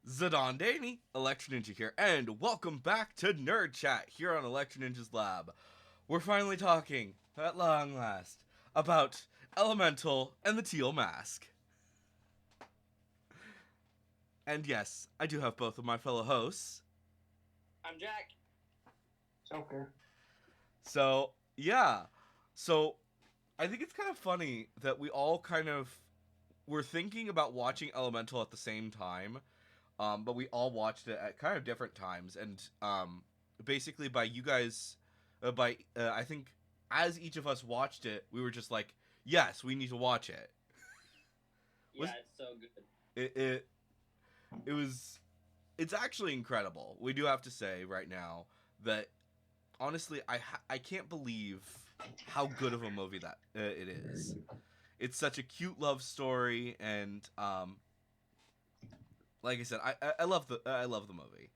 Zidane Daney, Electro Ninja here, and welcome back to Nerd Chat here on Electro Ninja's Lab. We're finally talking, at long last, about Elemental and the Teal Mask. And yes, I do have both of my fellow hosts. I'm Jack. Joker. So, yeah. So, I think it's kind of funny that we all kind of were thinking about watching Elemental at the same time. But we all watched it at kind of different times, and basically by you guys, I think as each of us watched it, we were just like, yes, we need to watch it. Yeah, Was it's so good. it? It was. It's actually incredible. We do have to say right now that honestly, I can't believe how good of a movie that it is. It's such a cute love story, and like I said, I love the movie.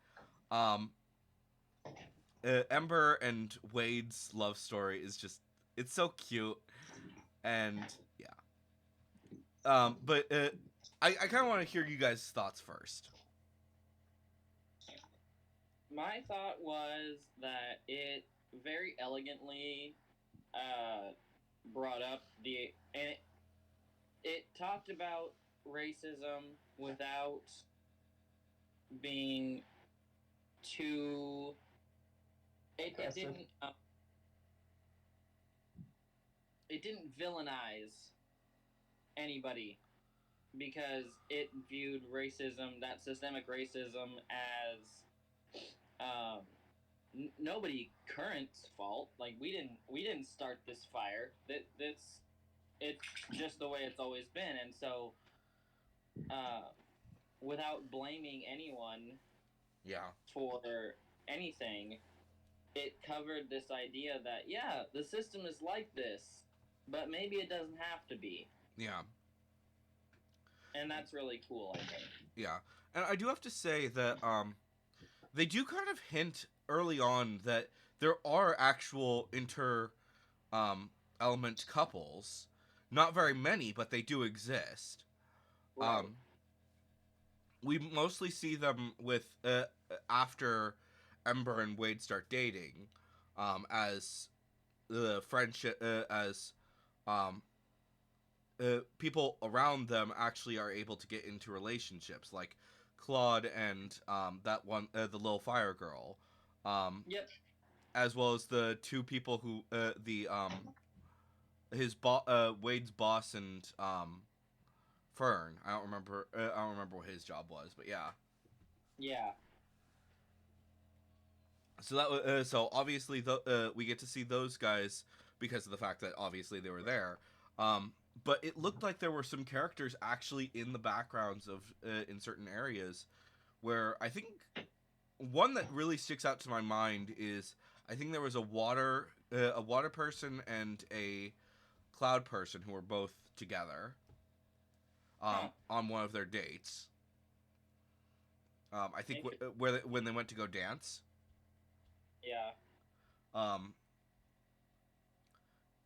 Um, Ember and Wade's love story is just it's so cute, and yeah. But I kind of want to hear you guys' thoughts first. My thought was that it very elegantly brought up it talked about racism without being too. It Aggressive. didn't villainize anybody because it viewed racism, that systemic racism, as nobody current's fault. Like we didn't start this fire. That's it's just the way it's always been, and so uh, without blaming anyone Yeah, for anything, it covered this idea that yeah, the system is like this, but maybe it doesn't have to be, yeah, and that's really cool. I think. yeah. And I do have to say that they do kind of hint early on that there are actual um element couples. Not very many, but they do exist. Right. Um, we mostly see them with after Ember and Wade start dating, as the friendship as um, people around them actually are able to get into relationships, like Claude and that one, the little fire girl, um, Yep. as well as the two people who the Wade's boss and Fern. I don't remember what his job was, but yeah. Yeah. So so obviously we get to see those guys because of the fact that obviously they were there. But it looked like there were some characters actually in the backgrounds of in certain areas where I think one that really sticks out to my mind is I think there was a water person and a cloud person who were both together Huh. on one of their dates. I think Interesting. when they went to go dance. Yeah. Um,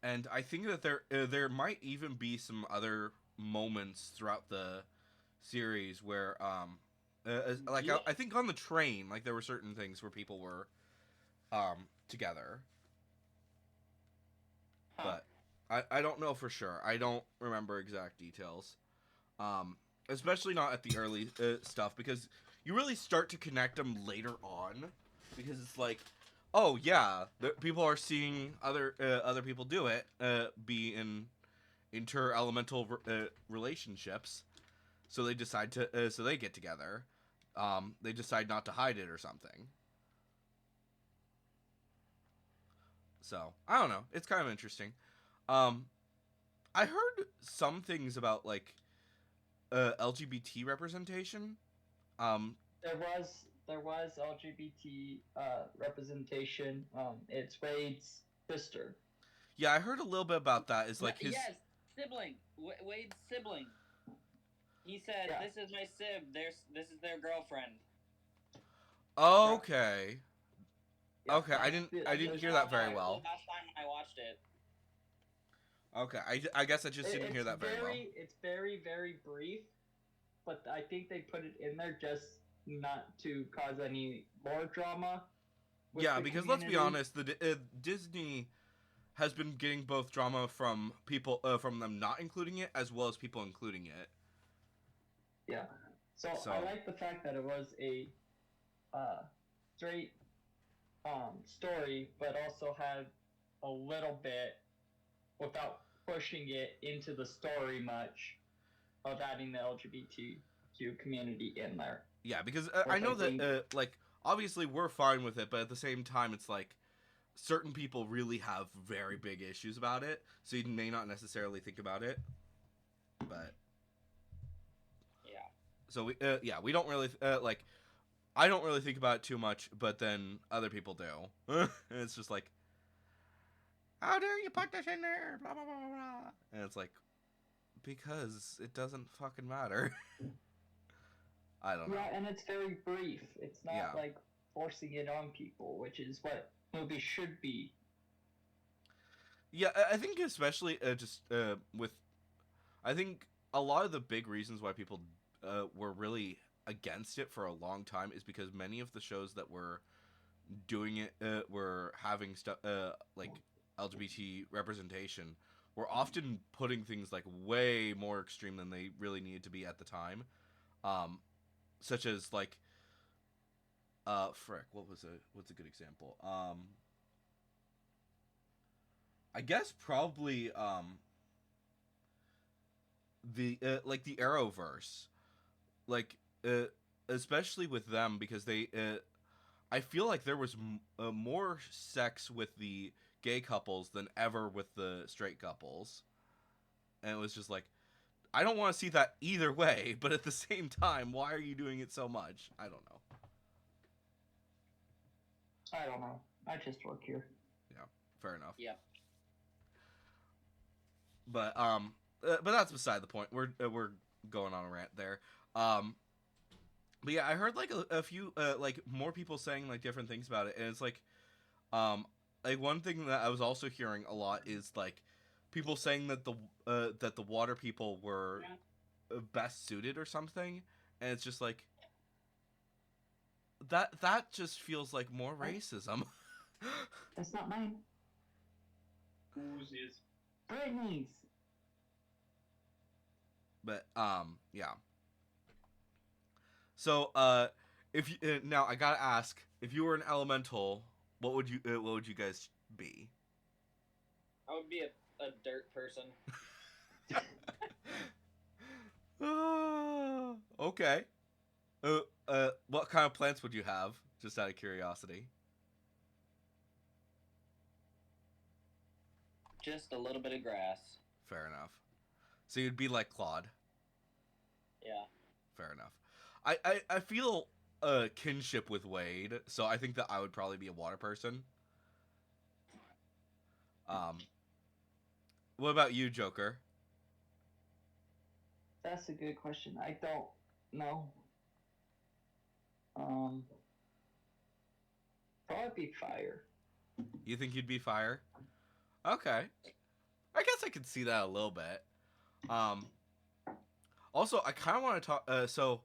and I think that there might even be some other moments throughout the series where like Yeah. I think on the train like there were certain things where people were together, Huh. but I don't know for sure. I don't remember exact details. Um, Especially not at the early stuff because you really start to connect them later on because it's like oh yeah, people are seeing other people do it, be in inter-elemental relationships, so they decide to so they get together. They decide not to hide it or something. So I don't know. It's kind of interesting. Um, I heard some things about like LGBT representation. Um, There was LGBT representation. It's Wade's sister. yeah, I heard a little bit about that. Is like his Yes, sibling. Wade's sibling. He said, Yeah. "This is my sib. This is their girlfriend." Yeah. okay. Yeah. Okay, I didn't That's hear how that I very the well. last time I watched it. Okay, I guess I just didn't hear that very well. It's very brief, but I think they put it in there just not to cause any more drama. with Yeah, the because let's be community. honest, Disney has been getting both drama from people from them not including it as well as people including it. Yeah. So So I like the fact that it was a uh, straight story, but also had a little bit without pushing it into the story much of adding the LGBTQ community in there. yeah, because I Which know I think- that like obviously we're fine with it, but at the same time it's like certain people really have very big issues about it, so you may not necessarily think about it. But Yeah. so we don't really like I don't really think about it too much, but then other people do. And it's just like, how dare you put this in there? Blah blah blah blah blah. And it's like, because it doesn't fucking matter. I don't know. Yeah, and it's very brief. It's not Yeah. like forcing it on people, which is what movies should be. Yeah, I think especially just with, I think a lot of the big reasons why people were really against it for a long time is because many of the shows that were doing it were having stuff like LGBT representation were often putting things like way more extreme than they really needed to be at the time, such as like frick, what's a good example? I guess probably the like the Arrowverse, like especially with them because they I feel like there was more sex with the gay couples than ever with the straight couples, and it was just like I don't want to see that either way, but at the same time, why are you doing it so much? I don't know. I don't know. I just work here. Fair enough. Yeah. But that's beside the point. We're going on a rant there. But yeah, I heard like a few like more people saying like different things about it, and it's like one thing that I was also hearing a lot is like people saying that the water people were best suited or something, and it's just like that just feels like more racism. That's not mine. Whose is? Brittany's. But yeah. So if you now I gotta ask, if you were an elemental, what would you guys be? I would be a dirt person. Okay. What kind of plants would you have? Just out of curiosity. Just a little bit of grass. Fair enough. So you'd be like Claude. Yeah. Fair enough. I feel kinship with Wade, so I think that I would probably be a water person. What about you, Joker? That's a good question. I don't know. Probably be fire. You think you'd be fire? Okay. I guess I could see that a little bit. Also, I kind of want to talk. So,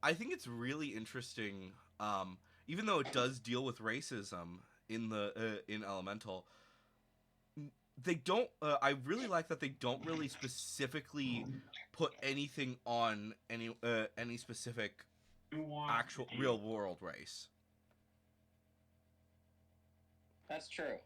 I think it's really interesting. Even though it does deal with racism in the in Elemental, they don't. I really like that they don't really specifically put anything on any specific actual real world race. That's true.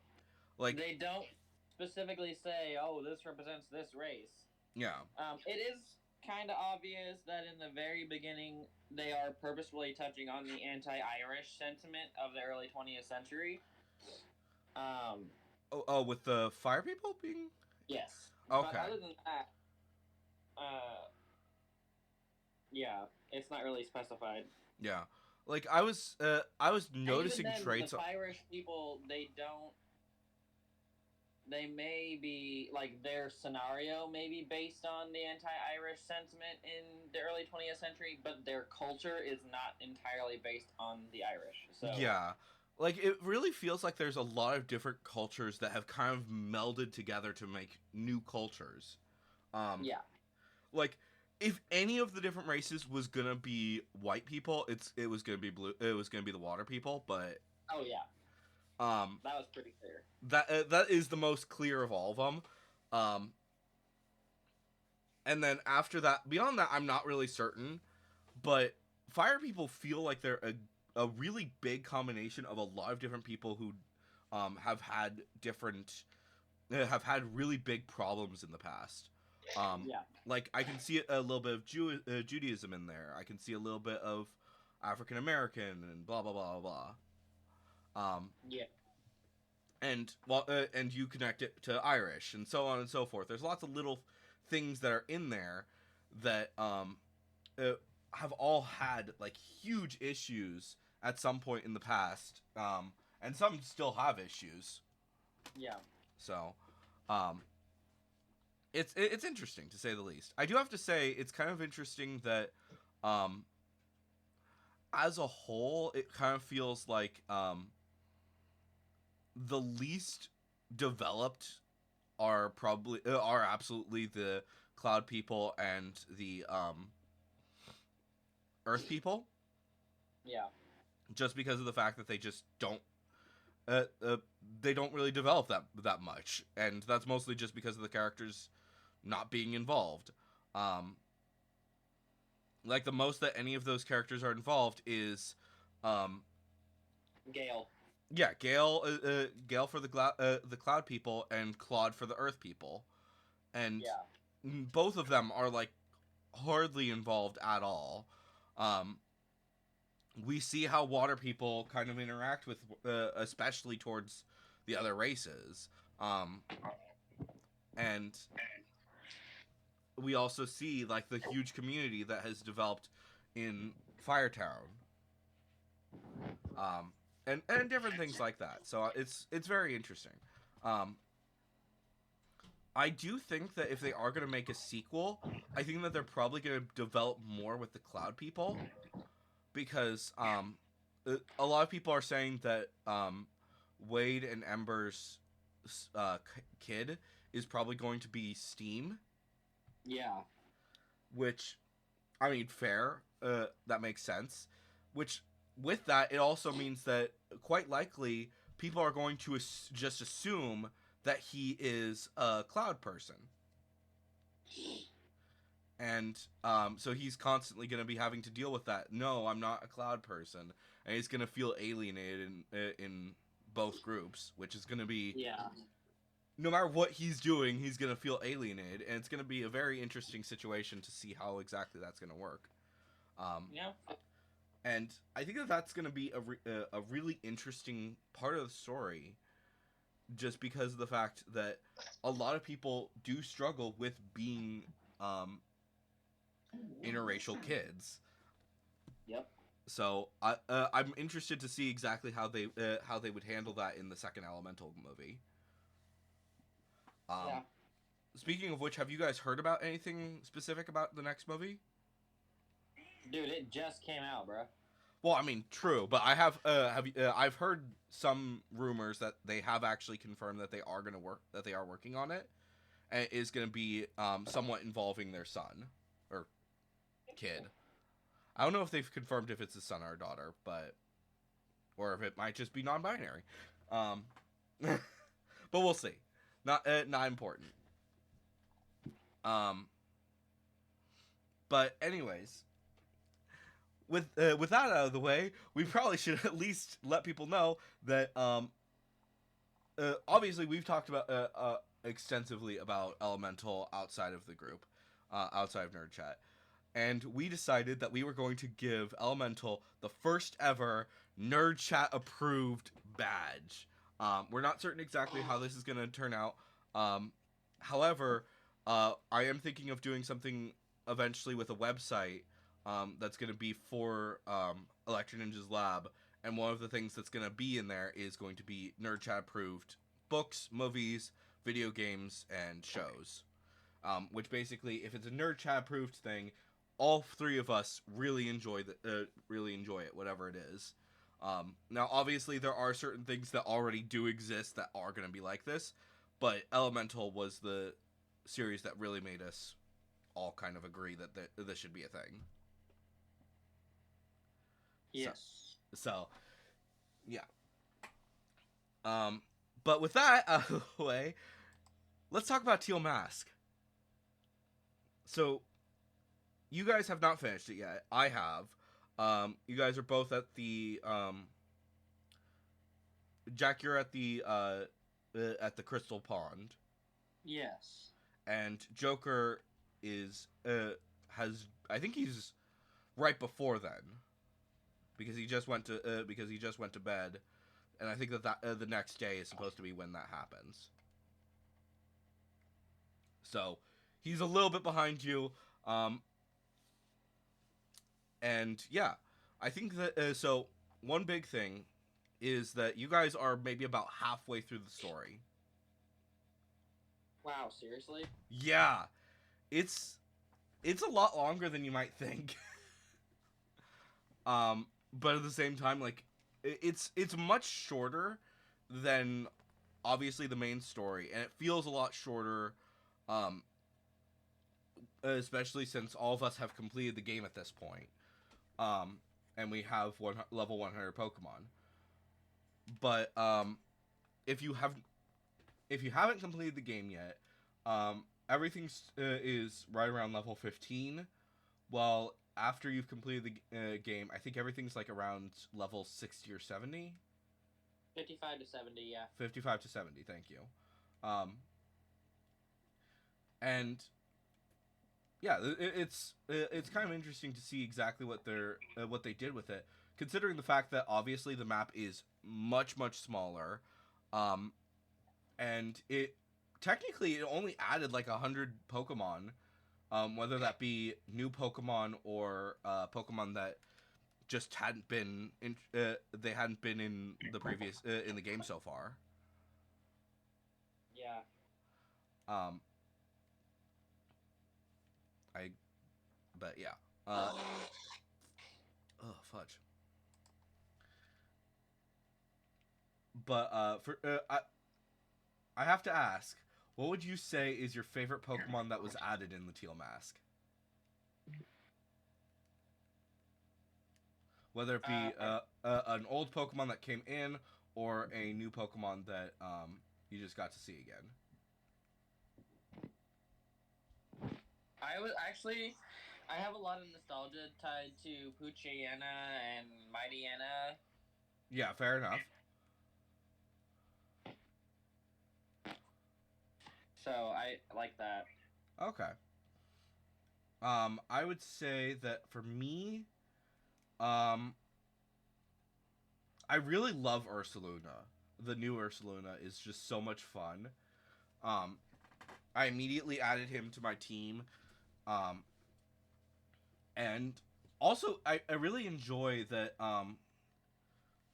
Like, They don't specifically say, "Oh, this represents this race." yeah, It is kind of obvious that in the very beginning they are purposefully touching on the anti-Irish sentiment of the early 20th century. oh, with the fire people being Yes. Okay. But other than that, yeah, it's not really specified. yeah. Like I was noticing And even then, traits. The Irish people, they don't. They may be like their scenario may be based on the anti-Irish sentiment in the early 20th century, but their culture is not entirely based on the Irish. So Yeah. Like it really feels like there's a lot of different cultures that have kind of melded together to make new cultures. yeah, Like if any of the different races was gonna be white people, it was gonna be blue. It was gonna be the water people, but Oh yeah, that was pretty clear. that is the most clear of all of them. And then after that, beyond that, I'm not really certain, but fire people feel like they're a really big combination of a lot of different people who have had really big problems in the past. Yeah. Like I can see a little bit of Judaism in there. I can see a little bit of African American and blah blah blah blah. Yeah. And and you connect it to Irish and so on and so forth. There's lots of little things that are in there that have all had like huge issues at some point in the past, and some still have issues. Yeah. So, it's interesting to say the least. I do have to say it's kind of interesting that, as a whole, it kind of feels like the least developed are absolutely the Cloud people and the Earth people. Yeah. Just because of the fact that they just don't they don't really develop that much, and that's mostly just because of the characters not being involved. Like the most that any of those characters are involved is Gale. Yeah, Gale for the Cloud people and Claude for the Earth people, and Yeah. both of them are like hardly involved at all. We see how water people kind of interact with, especially towards the other races, and we also see like the huge community that has developed in Firetown, and different things like that. So it's very interesting. I do think that if they are going to make a sequel, I think that they're probably going to develop more with the Cloud people, because a lot of people are saying that Wade and Ember's kid is probably going to be Steam. Yeah. Which, I mean, fair. That makes sense. Which, with that, it also means that quite likely people are going to just assume that he is a Cloud person. And so he's constantly going to be having to deal with that. No, I'm not a Cloud person. And he's going to feel alienated in both groups, which is going to be... Yeah. No matter what he's doing, he's going to feel alienated. And it's going to be a very interesting situation to see how exactly that's going to work. Yeah. And I think that that's going to be a really interesting part of the story, just because of the fact that a lot of people do struggle with being interracial kids. Yep. So I'm interested to see exactly how they would handle that in the second Elemental movie. Yeah. Speaking of which, have you guys heard about anything specific about the next movie? Dude, it just came out, bro. Well, I mean, true, but I have I've heard some rumors that they have actually confirmed that they are working on it, and it is going to be somewhat involving their son or kid. I don't know if they've confirmed if it's a son or a daughter, or if it might just be non-binary. But we'll see. Not important. But anyways, with that out of the way, we probably should at least let people know that obviously we've talked about extensively about Elemental outside of the group, outside of Nerd Chat, and we decided that we were going to give Elemental the first ever Nerd Chat approved badge. We're not certain exactly how this is going to turn out. However, I am thinking of doing something eventually with a website that's going to be for Electric Ninja's Lab, and one of the things that's going to be in there is going to be Nerd Chat approved books, movies, video games, and shows. Which basically, if it's a Nerd Chat approved thing, all three of us really enjoy it, whatever it is. Now, obviously, there are certain things that already do exist that are going to be like this, but Elemental was the series that really made us all kind of agree that this should be a thing. Yes. So yeah. But with that out of the way, let's talk about Teal Mask. So, you guys have not finished it yet. I have. You guys are both at the Jack, you're at the Crystal Pond, Yes. and Joker is I think he's right before then, because he just went to bed, and I think that the next day is supposed to be when that happens. So he's a little bit behind you, and yeah, I think that so one big thing is that you guys are maybe about halfway through the story. Wow, seriously? Yeah, it's a lot longer than you might think. But at the same time, like, it's much shorter than obviously the main story, and it feels a lot shorter, especially since all of us have completed the game at this point, and we have level 100 Pokemon. But if you haven't completed the game yet, everything is right around level 15. Well, after you've completed the game, I think everything's like around level 60 or 70. 55 to 70, yeah. 55 to 70, thank you. And yeah, it's kind of interesting to see exactly what they did with it, considering the fact that obviously the map is much smaller, and it only added like 100 Pokemon, whether that be new Pokemon or Pokemon that just hadn't been in the previous in the game so far. Yeah. But yeah. Oh, fudge. But I have to ask, what would you say is your favorite Pokemon that was added in the Teal Mask? Whether it be an old Pokemon that came in, or a new Pokemon that you just got to see again. I have a lot of nostalgia tied to Poochyena and Mightyena. Yeah, fair enough. So I like that. Okay. I would say that for me, I really love Ursaluna. The new Ursaluna is just so much fun. I immediately added him to my team. And also, I really enjoy that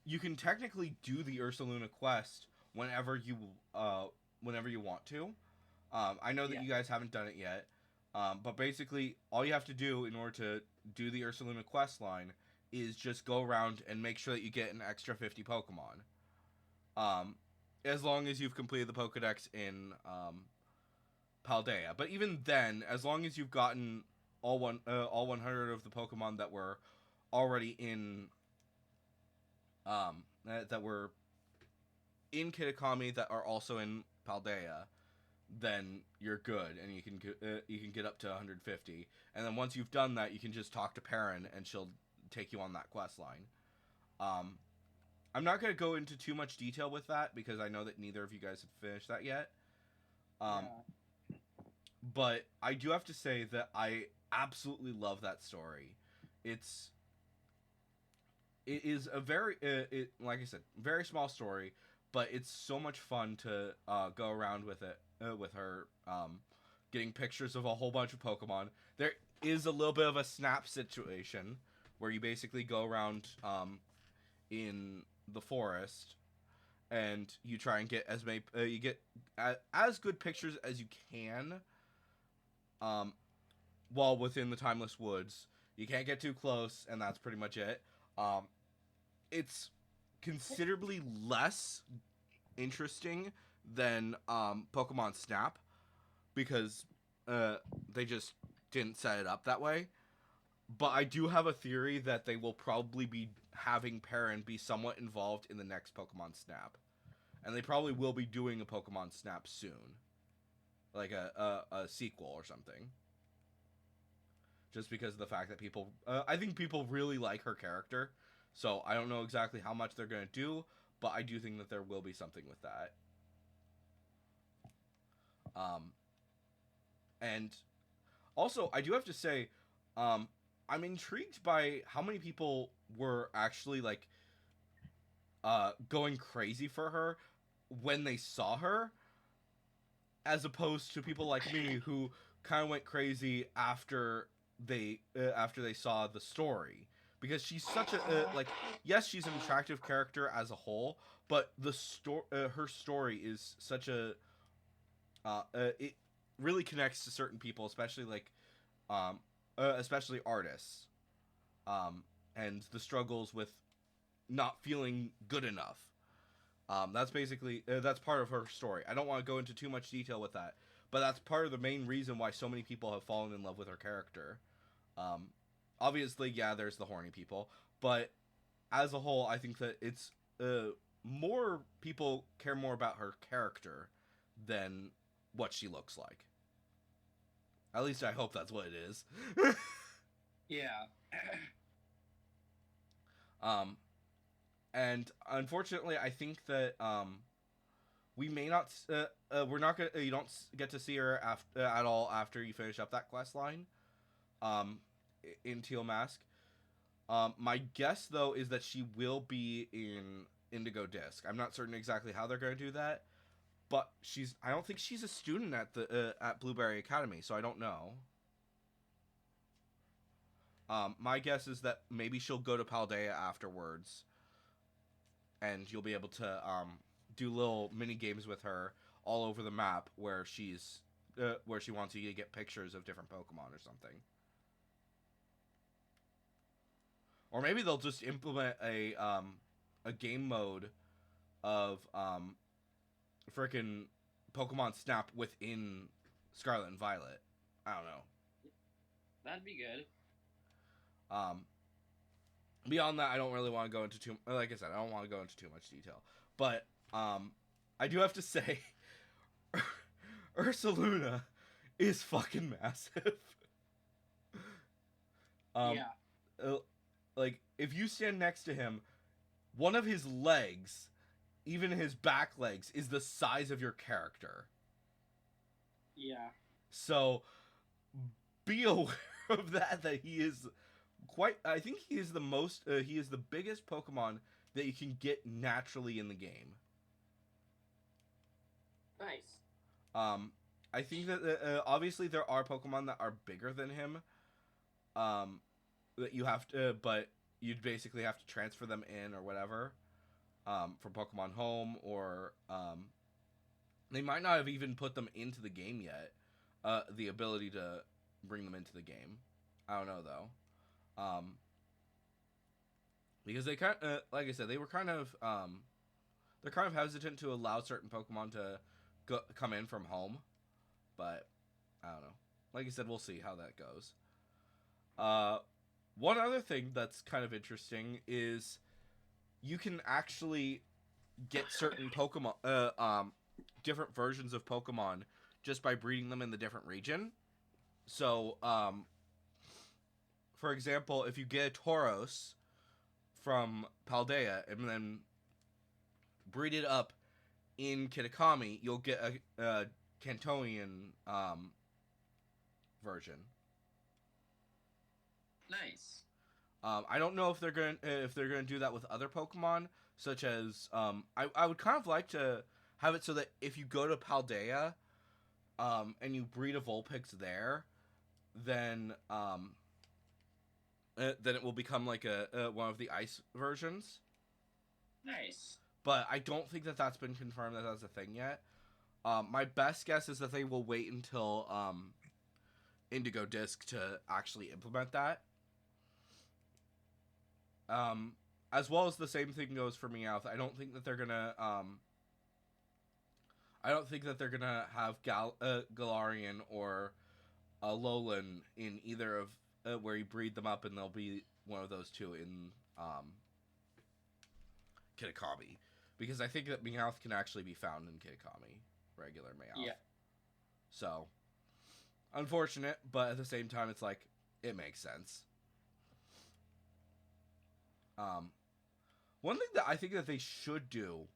you can technically do the Ursaluna quest whenever you want to. I know that you guys haven't done it yet, but basically all you have to do in order to do the Ursaluna quest line is just go around and make sure that you get an extra 50 Pokemon. As long as you've completed the Pokedex in Paldea. But even then, as long as you've gotten all 100 of the Pokemon that were already in that were in Kitakami that are also in Paldea, then you're good, and you can get up to 150. And then once you've done that, you can just talk to Perrin, and she'll take you on that quest line. I'm not going to go into too much detail with that, because I know that neither of you guys have finished that yet. But I do have to say that I absolutely love that story. It is a very, like I said, very small story, but it's so much fun to go around with it, with her, getting pictures of a whole bunch of Pokemon. There is a little bit of a Snap situation, where you basically go around in the forest, and you try and get as many, you get as good pictures as you can, while within the Timeless Woods. You can't get too close, and that's pretty much it. It's considerably less interesting than Pokemon Snap, because they just didn't set it up that way. But I do have a theory that they will probably be having Perrin be somewhat involved in the next Pokemon Snap. And they probably will be doing a Pokemon Snap soon. Like a sequel or something. Just because of the fact that people... I think people really like her character. So I don't know exactly how much they're going to do. But I do think that there will be something with that. And also, I do have to say... I'm intrigued by how many people were actually, like, going crazy for her when they saw her, as opposed to people like me who kind of went crazy after they saw the story. Because she's such a, like, yes, she's an attractive character as a whole, but her story is such a, it really connects to certain people, especially, like, especially artists, and the struggles with not feeling good enough. That's basically that's part of her story. I don't want to go into too much detail with that, but that's part of the main reason why so many people have fallen in love with her character. Obviously, yeah, there's the horny people, but as a whole, I think that it's more people care more about her character than what she looks like. At least I hope that's what it is. Yeah. And unfortunately, I think that we may not. We're not gonna. You don't get to see her at all after you finish up that quest line. In Teal Mask. My guess though is that she will be in Indigo Disc. I'm not certain exactly how they're gonna do that. But I don't think she's a student at the at Blueberry Academy, so I don't know. My guess is that maybe she'll go to Paldea afterwards, and you'll be able to do little mini games with her all over the map where she wants you to get pictures of different Pokemon or something. Or maybe they'll just implement a game mode of frickin' Pokemon Snap within Scarlet and Violet. I don't know. That'd be good. Beyond that, I don't really want to go into too. Like I said, I don't want to go into too much detail. But I do have to say, Ursaluna is fucking massive. Yeah. Like if you stand next to him, one of his legs, even his back legs, is the size of your character. Yeah. So be aware of that he is I think he is the biggest Pokemon that you can get naturally in the game. Nice. I think that obviously there are Pokemon that are bigger than him. That you have to, but you'd basically have to transfer them in or whatever. From Pokemon Home, or they might not have even put them into the game yet. The ability to bring them into the game, I don't know though. Because they like I said, they were they're kind of hesitant to allow certain Pokemon to come in from home, but I don't know. Like I said, we'll see how that goes. One other thing that's kind of interesting is you can actually get certain Pokemon, different versions of Pokemon just by breeding them in the different region. So, for example, if you get a Tauros from Paldea and then breed it up in Kitakami, you'll get a Kantoian version. Nice. I don't know if they're gonna do that with other Pokemon, such as I would kind of like to have it so that if you go to Paldea, and you breed a Vulpix there, then it will become like a one of the ice versions. Nice. But I don't think that that's been confirmed that that's a thing yet. My best guess is that they will wait until Indigo Disc to actually implement that. As well as the same thing goes for Meowth. I don't think that they're gonna have Galarian or Alolan in either of where you breed them up, and they'll be one of those two in Kitakami, because I think that Meowth can actually be found in Kitakami, regular Meowth. Yeah. So, unfortunate, but at the same time, it's like it makes sense. One thing that I think that they should do,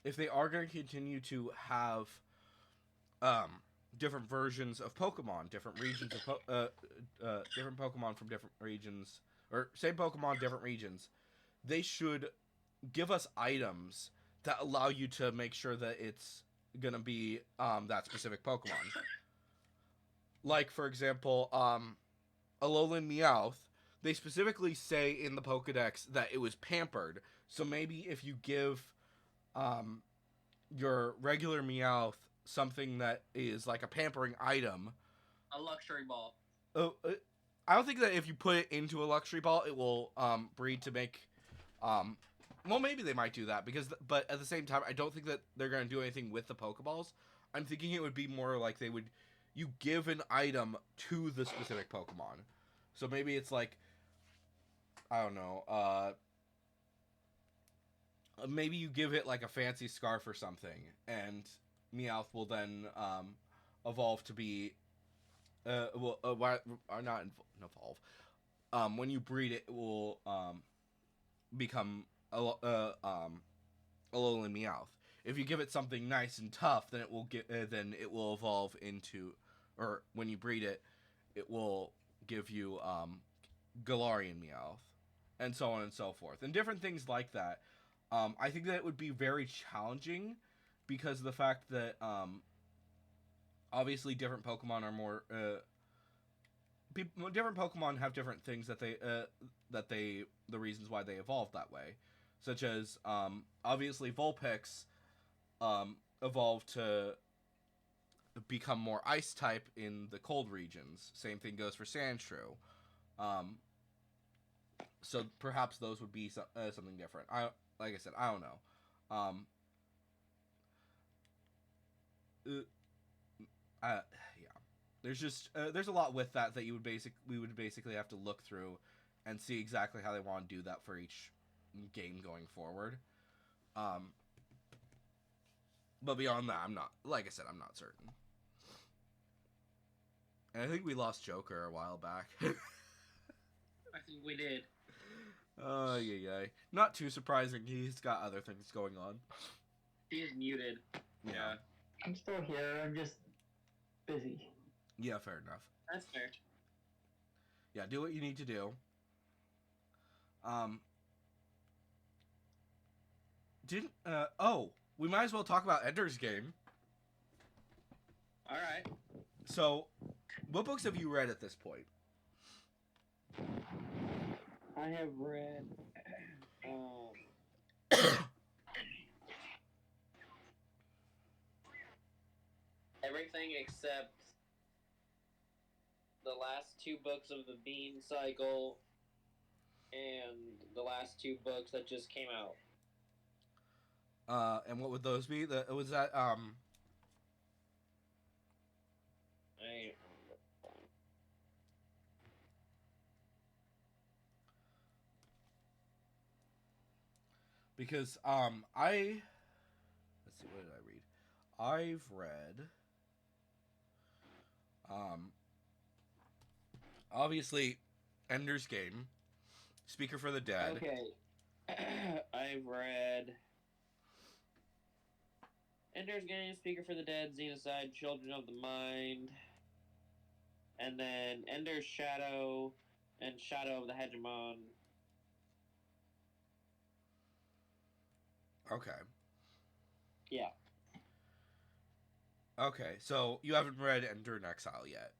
if they are going to continue to have different versions of Pokemon, different regions of different Pokemon from different regions, or same Pokemon, different regions, they should give us items that allow you to make sure that it's going to be that specific Pokemon. Like, for example, Alolan Meowth, they specifically say in the Pokedex that it was pampered. So maybe if you give your regular Meowth something that is like a pampering item, A luxury ball. I don't think that if you put it into a luxury ball, it will breed to make. Well, maybe they might do that but at the same time, I don't think that they're gonna do anything with the Pokeballs. I'm thinking it would be more like you give an item to the specific Pokemon. So maybe it's like, I don't know, maybe you give it like a fancy scarf or something, and Meowth will then evolve to be, not evolve. When you breed it, it will become Alolan Meowth. If you give it something nice and tough, then it will evolve into, or when you breed it, it will give you Galarian Meowth, and so on and so forth, and different things like that. I think that it would be very challenging because of the fact that obviously different Pokemon are more different Pokemon have different things that the reasons why they evolved that way, such as obviously Vulpix evolved to become more ice type in the cold regions. Same thing goes for Sandshrew. So perhaps those would be something different. Like I said, I don't know. Yeah. There's a lot with that we would basically have to look through and see exactly how they want to do that for each game going forward. But beyond that, I'm not certain. And I think we lost Joker a while back. I think we did. Yeah. Not too surprising. He's got other things going on. He's muted. Yeah. I'm still here. I'm just busy. Yeah, fair enough. That's fair. Yeah, do what you need to do. We might as well talk about Ender's Game. Alright. So, what books have you read at this point? I have read everything except the last 2 books of the Bean Cycle and the last 2 books that just came out. And what would those be? Was that because let's see, what did I read? I've read obviously Ender's Game, Speaker for the Dead. Okay. I've read Ender's Game, Speaker for the Dead, Xenocide, Children of the Mind, and then Ender's Shadow and Shadow of the Hegemon. Okay. Yeah. Okay, so you haven't read Ender in Exile yet?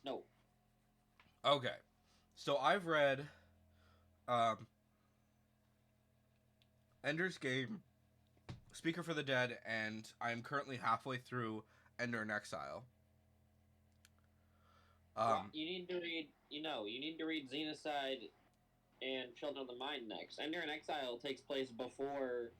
No. Okay. So I've read Ender's Game, Speaker for the Dead, and I'm currently halfway through Ender in Exile. You need to read Xenocide and Children of the Mind next. Ender in Exile takes place before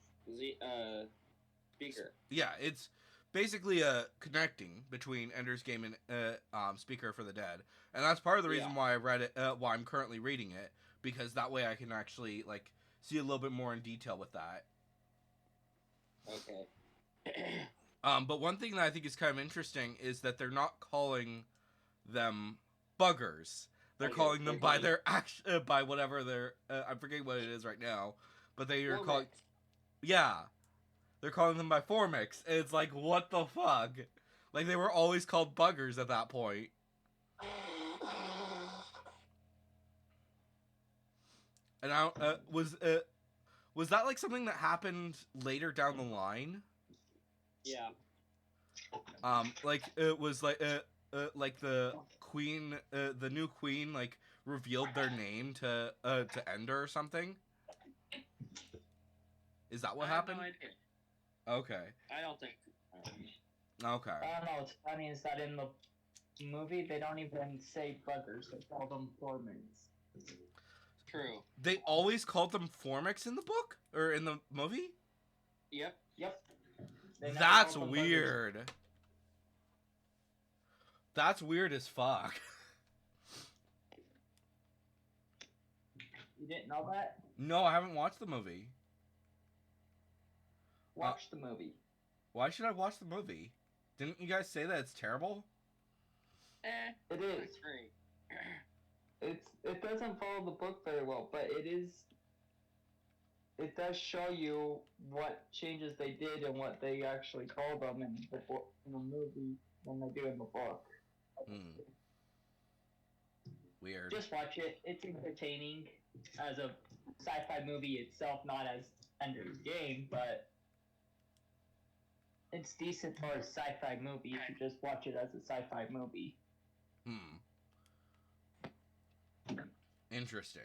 Speaker. Yeah, it's basically connecting between Ender's Game and Speaker for the Dead, and that's part of the reason Yeah. why I read it. Why I'm currently reading it, because that way I can actually like see a little bit more in detail with that. Okay. But one thing that I think is kind of interesting is that they're not calling them buggers. They're Buggers, calling them they're by named- their by whatever their I'm forgetting what it is right now, but they are calling. Yeah, they're calling them by Formix, and it's like, what the fuck? Like they were always called buggers at that point. And I was that like something that happened later down the line? Yeah. Like it was like the queen, the new queen, like revealed their name to Ender or something. Is that what I have happened? no idea. Okay. I don't think. Okay. I don't know. What's funny is that in the movie they don't even say buggers; they call them Formings. True. They always called them Formix in the book or in the movie. Yep. Yep. They never That's called them buggers. weird. That's weird as fuck. You didn't know that? No, I haven't watched the movie. Watch the movie. Why should I watch the movie? Didn't you guys say that it's terrible? It is. Great. It doesn't follow the book very well, but it is. It does show you what changes they did and what they actually call them in the movie than they do in the book. Hmm. Weird. Just watch it. It's entertaining as a sci-fi movie itself, not as Ender's Game, but it's decent for a sci-fi movie if you just watch it as a sci-fi movie. Interesting.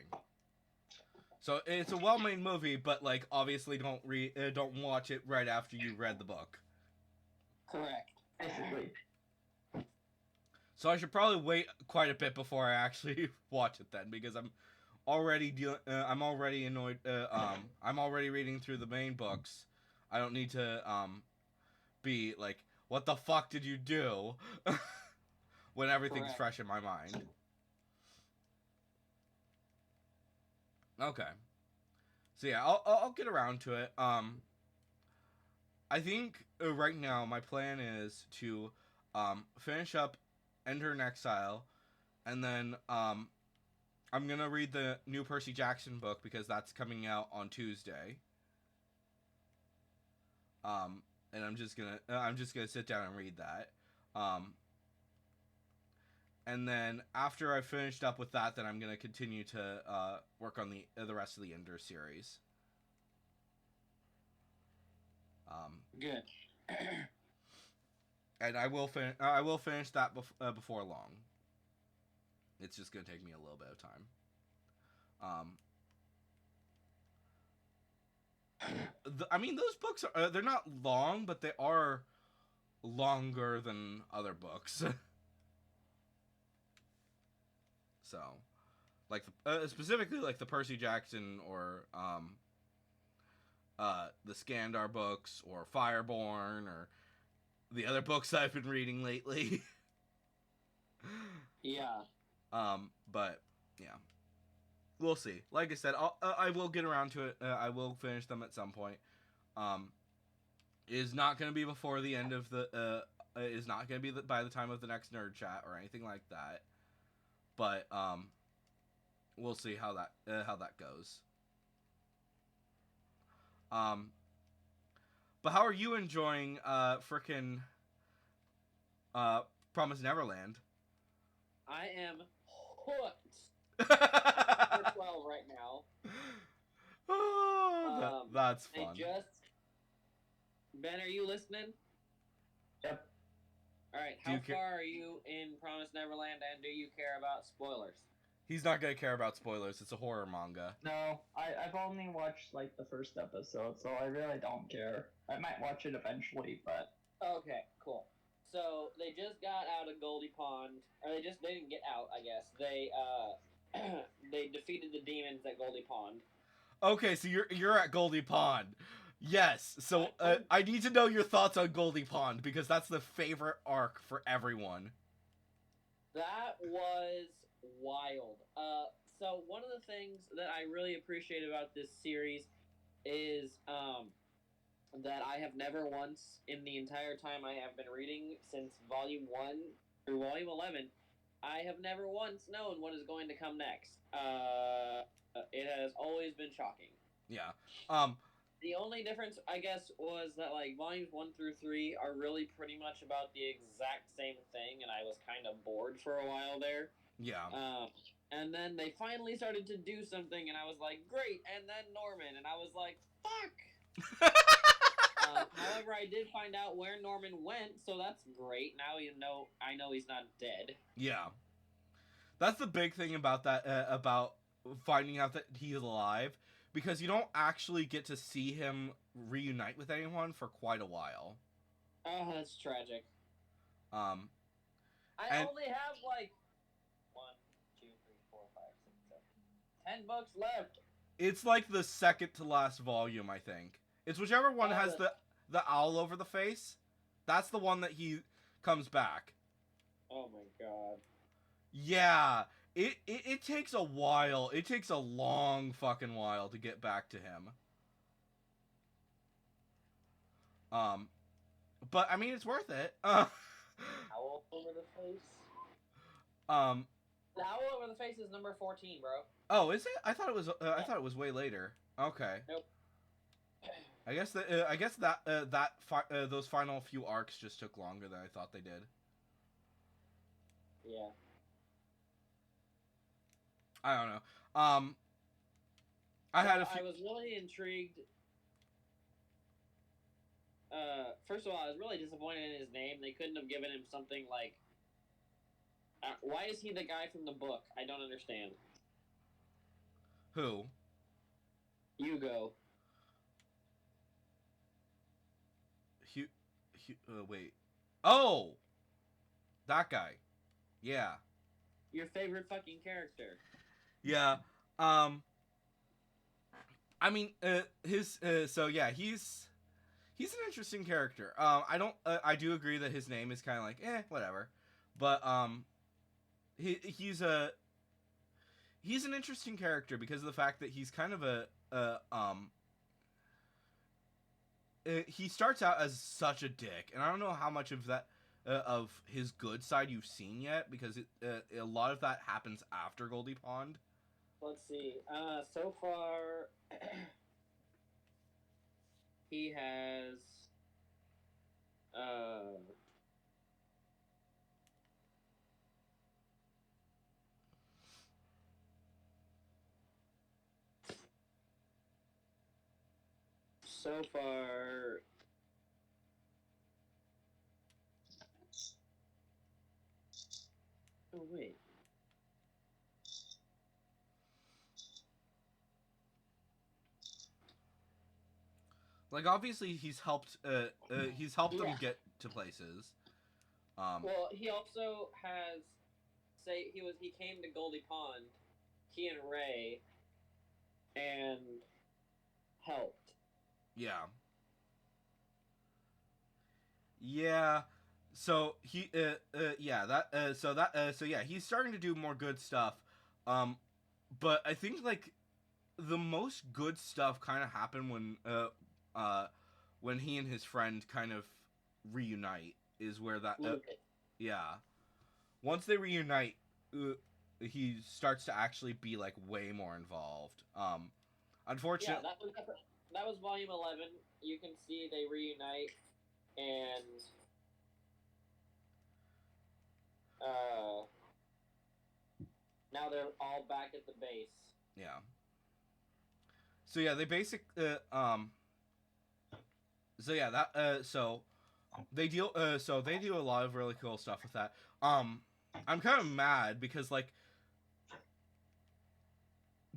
So it's a well-made movie, but like obviously don't watch it right after you read the book. Correct. Basically. So I should probably wait quite a bit before I actually watch it then, because I'm already I'm already annoyed. I'm already reading through the main books. I don't need to be like, what the fuck did you do? When everything's Correct. fresh in my mind. Okay. So yeah, I'll get around to it. I think right now my plan is to finish up Enter in Exile, and then I'm gonna read the new Percy Jackson book because that's coming out on Tuesday. And I'm just gonna sit down and read that. And then after I've finished up with that, then I'm gonna continue to work on the rest of the Ender series. Good. And I will finish that before long. It's just gonna take me a little bit of time. I mean, those books are they're not long, but they are longer than other books. So, like specifically like the Percy Jackson or the Skandar books or Fireborn or the other books I've been reading lately. Yeah. But yeah, we'll see. Like I said, I will get around to it. I will finish them at some point. It is not going to be before the end of the. It is not going to be by the time of the next nerd chat or anything like that. But we'll see how that goes. But how are you enjoying frickin' Promise Neverland? I am hooked for 12 right now. Oh, that's I fun. Ben, are you listening? Yep. Alright, Do how you ca- far are you in Promise Neverland, and do you care about spoilers? He's not gonna care about spoilers. It's a horror manga. No, I've only watched like the first episode, so I really don't care. I might watch it eventually, but Okay, cool. So they just got out of Goldie Pond, or they didn't get out, I guess. They they defeated the demons at Goldie Pond. Okay, so you're at Goldie Pond. Yes. So I need to know your thoughts on Goldie Pond because that's the favorite arc for everyone. That was wild. So one of the things that I really appreciate about this series is that I have never once in the entire time I have been reading since volume 1 through volume 11, I have never once known what is going to come next. It has always been shocking. Yeah. The only difference, I guess, was that like volumes 1 through 3 are really pretty much about the exact same thing, and I was kind of bored for a while there. Yeah. And then they finally started to do something, and I was like, great. And then Norman, and I was like, fuck. However, I did find out where Norman went, so that's great. Now I know he's not dead. Yeah. That's the big thing about that about finding out that he's alive, because you don't actually get to see him reunite with anyone for quite a while. Oh, that's tragic. I only have like 1, 2, 3, 4, 5, 6, 7, 10 books left. It's like the second to last volume, I think. It's whichever one has the owl over the face. That's the one that he comes back. Oh my god. Yeah. It takes a while. It takes a long fucking while to get back to him. But I mean, it's worth it. Owl over the face? The owl over the face is number 14, bro. Oh, is it? I thought it was. I thought it was way later. Okay. Nope. I guess those final few arcs just took longer than I thought they did. Yeah. I don't know. I was really intrigued. First of all, I was really disappointed in his name. They couldn't have given him something like. Why is he the guy from the book? I don't understand. Who? Hugo. Wait. Oh! That guy. Yeah. Your favorite fucking character. Yeah. I mean, so yeah, he's an interesting character. I do agree that his name is kind of like, whatever. But, he's an interesting character because of the fact that he's kind of he starts out as such a dick, and I don't know how much of that of his good side you've seen yet, because a lot of that happens after Goldie Pond. Let's see. So far, he has so far. Oh wait. Like, obviously he's helped them get to places. Well, he also has he came to Goldie Pond, he and Ray, and helped. Yeah. Yeah. So he's starting to do more good stuff. But I think like the most good stuff kind of happened when he and his friend kind of reunite, is where that yeah. Once they reunite, he starts to actually be like way more involved. Unfortunately, yeah, that was volume 11. You can see they reunite, and now they're all back at the base. Yeah. So yeah, they they do a lot of really cool stuff with that. I'm kind of mad because like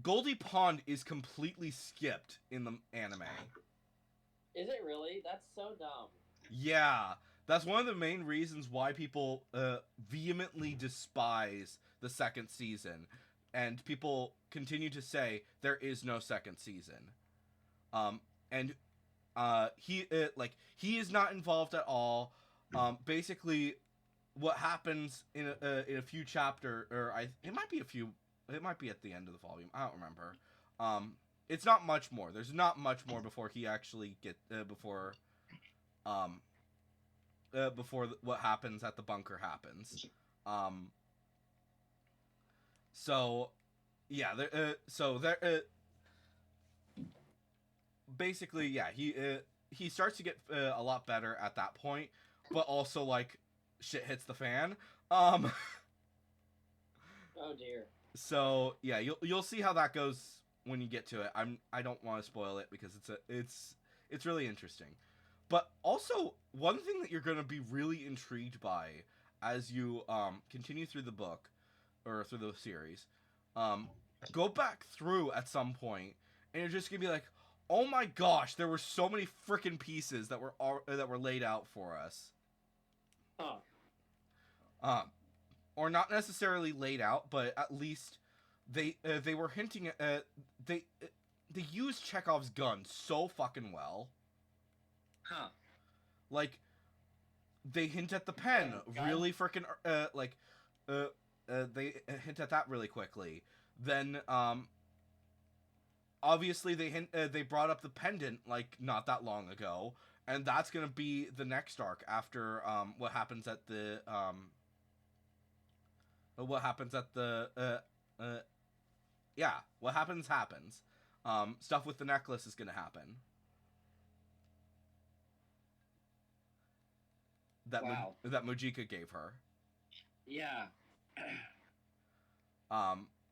Goldie Pond is completely skipped in the anime. Is it really? That's so dumb. Yeah, that's one of the main reasons why people vehemently despise the second season, and people continue to say there is no second season. And he is not involved at all. Basically, what happens in a few chapter, or it might be at the end of the volume. I don't remember. It's not much more. There's not much more before he actually before what happens at the bunker happens. So yeah, basically, yeah, he starts to get a lot better at that point, but also like shit hits the fan. Oh dear. So yeah, you'll see how that goes when you get to it. I don't want to spoil it because it's really interesting. But also, one thing that you're going to be really intrigued by as you continue through the book or through the series, go back through at some point, and you're just going to be like, "Oh my gosh, there were so many freaking pieces that were laid out for us." Huh. Or not necessarily laid out, but at least they were hinting at they used Chekhov's gun so fucking well. Huh. Like, they hint at the pen really freaking they hint at that really quickly. Then obviously they brought up the pendant like not that long ago, and that's gonna be the next arc after what happens at the what happens. Stuff with the necklace is gonna happen. Wow. That Mujika gave her. Yeah.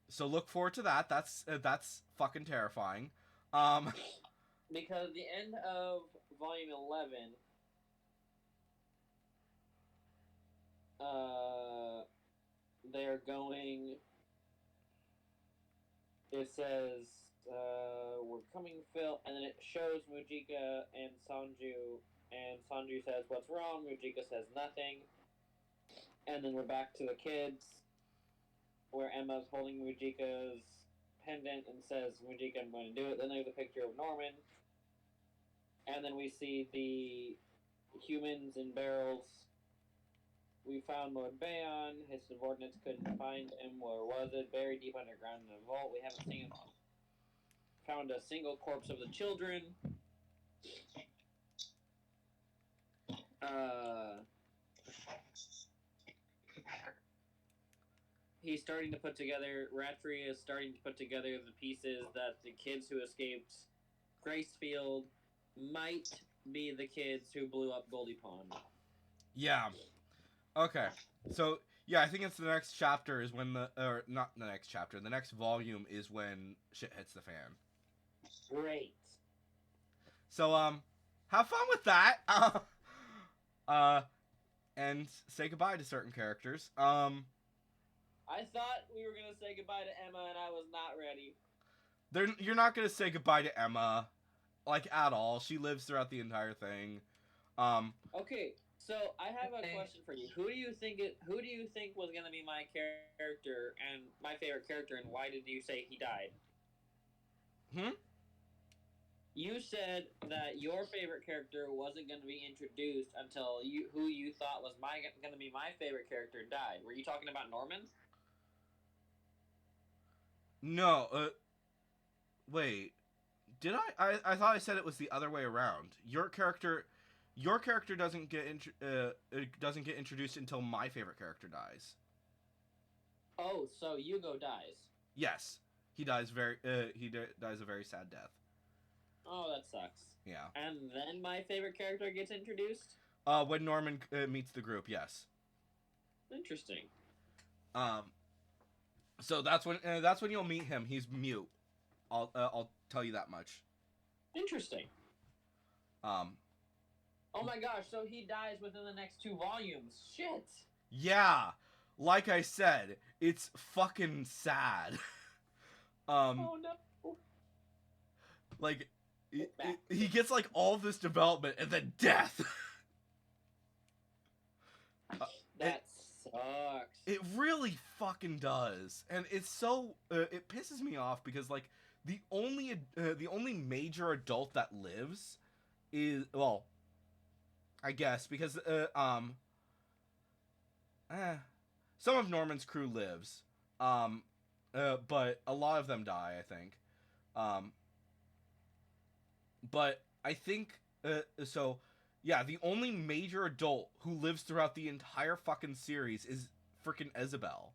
So look forward to that. That's fucking terrifying. Because the end of volume 11, they're going. It says, "We're coming, Phil," and then it shows Mujika and Sanju. And Sanju says, "What's wrong?" Mujika says, "Nothing." And then we're back to the kids, where Emma's holding Mujika's pendant and says, "Mujika, I'm going to do it." Then there's a picture of Norman. And then we see the humans in barrels. We found Lord Bayon. His subordinates couldn't find him. Where was it? Buried deep underground in a vault. We haven't seen him. Found a single corpse of the children. He's starting to put together. Rattray is starting to put together the pieces that the kids who escaped Gracefield might be the kids who blew up Goldie Pond. Yeah. Okay. So yeah, I think it's the next chapter is when not the next chapter. The next volume is when shit hits the fan. Great. So have fun with that. And say goodbye to certain characters. I thought we were gonna say goodbye to Emma, and I was not ready. You're not gonna say goodbye to Emma, like at all. She lives throughout the entire thing. Okay, so I have a question for you. Who do you think was gonna be my character and my favorite character, and why did you say he died? You said that your favorite character wasn't going to be introduced until who you thought was going to be my favorite character died. Were you talking about Norman? No. Wait. Did I? I thought I said it was the other way around. Your character doesn't get introduced until my favorite character dies. Oh, so Yugo dies. Yes, he dies dies a very sad death. Oh, that sucks. Yeah. And then my favorite character gets introduced? When Norman meets the group, yes. Interesting. So that's when you'll meet him. He's mute. I'll tell you that much. Interesting. Oh my gosh, so he dies within the next 2 volumes. Shit. Yeah. Like I said, it's fucking sad. Oh no. Like he gets like all this development and then death. That sucks. It really fucking does, and it's so it pisses me off because like the only major adult that lives is, well, I guess because some of Norman's crew lives, but a lot of them die, I think. But I think so. Yeah, the only major adult who lives throughout the entire fucking series is freaking Isabel.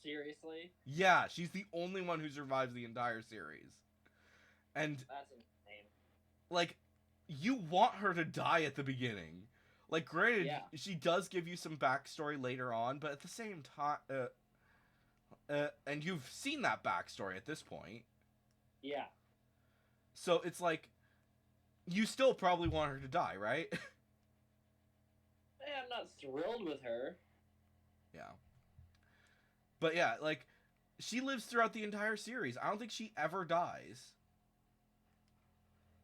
Seriously? Yeah, she's the only one who survives the entire series. And That's insane. like, you want her to die at the beginning. Like, granted, Yeah. she does give you some backstory later on, but at the same time, and you've seen that backstory at this point. Yeah. So it's like, you still probably want her to die, right? Hey, I'm not thrilled with her. Yeah. But yeah, like, she lives throughout the entire series. I don't think she ever dies.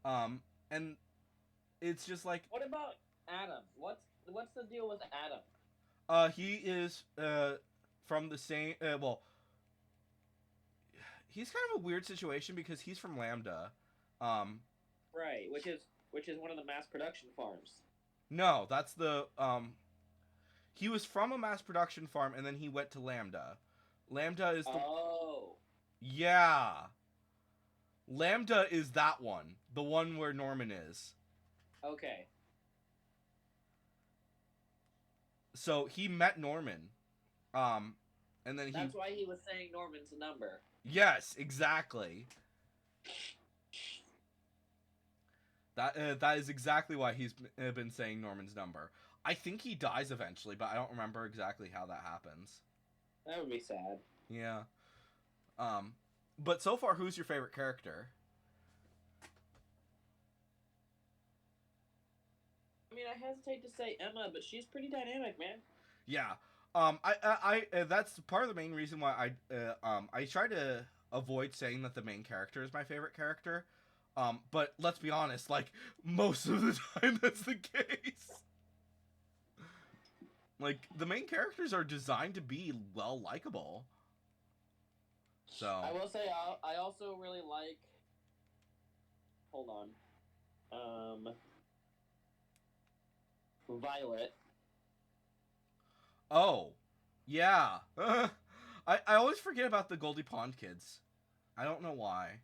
And it's just like, What about Adam? What's the deal with Adam? he is, from the same, well, he's kind of a weird situation because he's from Lambda. Right, which is one of the mass production farms. No, that's the, he was from a mass production farm and then he went to Lambda. Lambda is the, Oh. yeah. Lambda is that one. The one where Norman is. Okay. So he met Norman. And then he, That's why he was saying Norman's number. yes, exactly. That is exactly why he's been saying Norman's number. I think he dies eventually, but I don't remember exactly how that happens. That would be sad. Yeah. But so far, who's your favorite character? I mean, I hesitate to say Emma, but she's pretty dynamic, man. Yeah. I that's part of the main reason why I try to avoid saying that the main character is my favorite character. But let's be honest, like, most of the time that's the case. Like, the main characters are designed to be well likable. So I will say I also really like. Hold on. Violet. oh, yeah. I always forget about the Goldie Pond kids. I don't know why.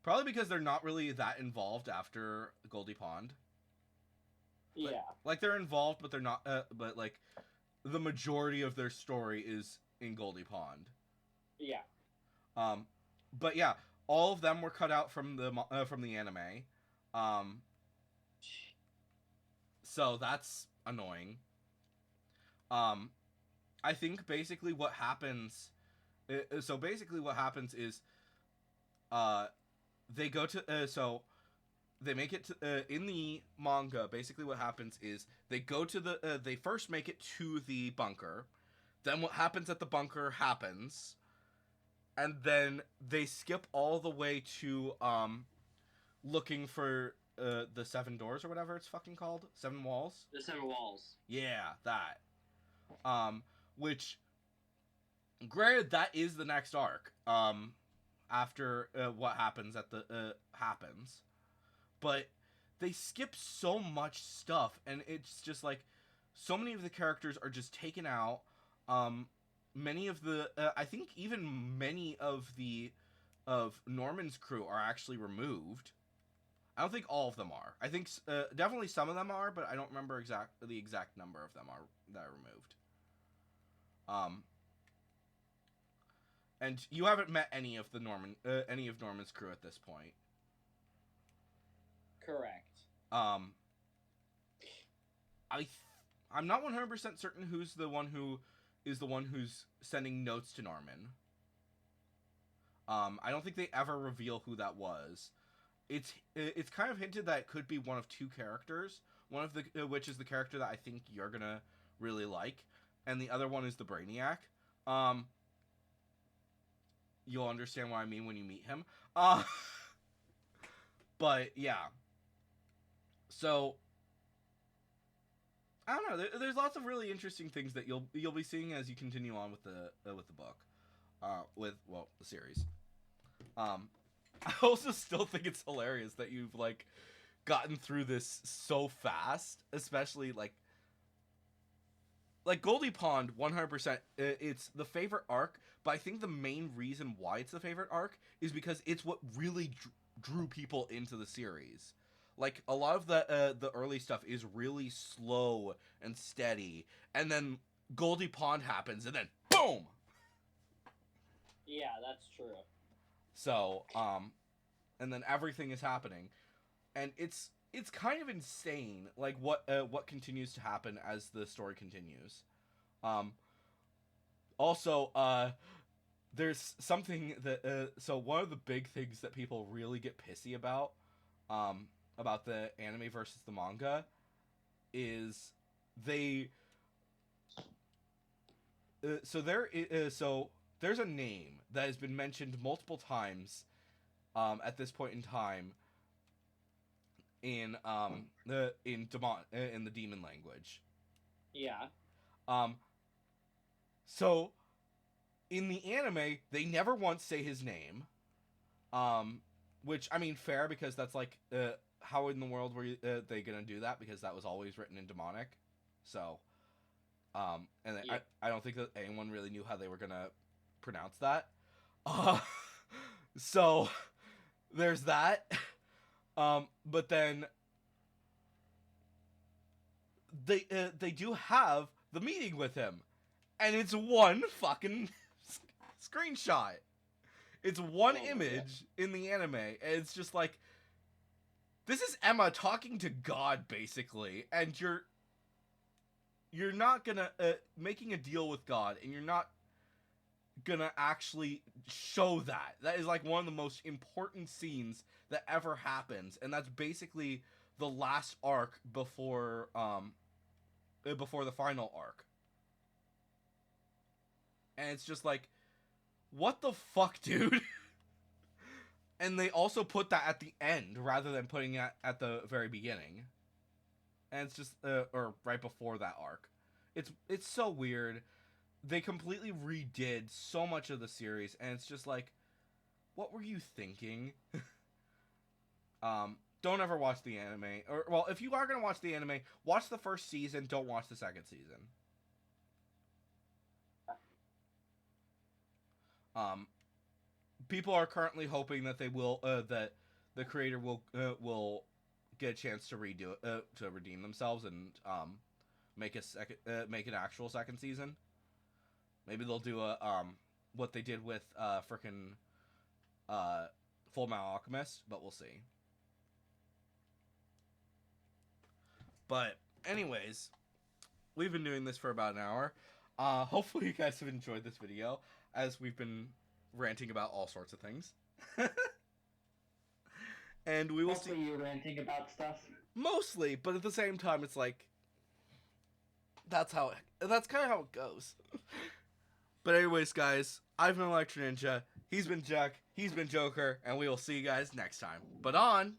Probably because they're not really that involved after Goldie Pond. Yeah. Like, they're involved, but they're not. But like, the majority of their story is in Goldie Pond. Yeah. But yeah, all of them were cut out from the anime. So that's annoying. I think basically what happens. So basically, what happens is, they go to so they make it to in the manga. Basically, what happens is they go to the they first make it to the bunker. Then what happens at the bunker happens, and then they skip all the way to looking for the 7 doors or whatever it's fucking called, 7 walls. The Seven Walls. Yeah, that. Which, granted, that is the next arc. After what happens at the happens, but they skip so much stuff, and it's just like so many of the characters are just taken out. Many of the I think even many of Norman's crew are actually removed. I don't think all of them are. I think definitely some of them are, but I don't remember the exact number of them that are removed. And you haven't met any of Norman's crew at this point. Correct. I'm not 100% certain who's the one who's sending notes to Norman. I don't think they ever reveal who that was. It's kind of hinted that it could be one of 2 characters. One of the which is the character that I think you're gonna really like, and the other one is the Brainiac. You'll understand what I mean when you meet him. But yeah. So I don't know. There's lots of really interesting things that you'll be seeing as you continue on with the book, the series. I also still think it's hilarious that you've like gotten through this so fast, especially like Goldie Pond 100%. It's the favorite arc, but I think the main reason why it's the favorite arc is because it's what really drew people into the series. Like a lot of the early stuff is really slow and steady, and then Goldie Pond happens, and then boom. Yeah, that's true. So, and then everything is happening, and it's kind of insane, like what continues to happen as the story continues. Also, there's something that so one of the big things that people really get pissy about the anime versus the manga is they so there's a name that has been mentioned multiple times at this point in time in the demon language. Yeah. So in the anime they never once say his name, which I mean fair, because that's like how in the world were they gonna do that, because that was always written in demonic. So and Yeah. I don't think that anyone really knew how they were gonna pronounce that. So there's that. But then they do have the meeting with him, and it's one fucking screenshot. It's one image in the anime, and it's just like, this is Emma talking to God basically, and you're not gonna making a deal with God, and you're not gonna actually show that. That is like one of the most important scenes that ever happens, and that's basically the last arc before the final arc. And it's just like, what the fuck, dude? And they also put that at the end rather than putting it at the very beginning. And it's just or right before that arc. It's so weird. They completely redid so much of the series, and it's just like, what were you thinking? Don't ever watch the anime. Or, well, if you are going to watch the anime, watch the first season, don't watch the second season. People are currently hoping that they will, that the creator will get a chance to redo it, to redeem themselves and, make an actual second season. Maybe they'll do a, what they did with, frickin', Full Metal Alchemist, but we'll see. But, anyways, we've been doing this for about an hour. Hopefully you guys have enjoyed this video, as we've been ranting about all sorts of things. And we will see. Mostly you ranting about stuff. Mostly, but at the same time, it's like, that's kind of how it goes. But anyways, guys, I've been Electro Ninja, he's been Jack, he's been Joker, and we will see you guys next time. But on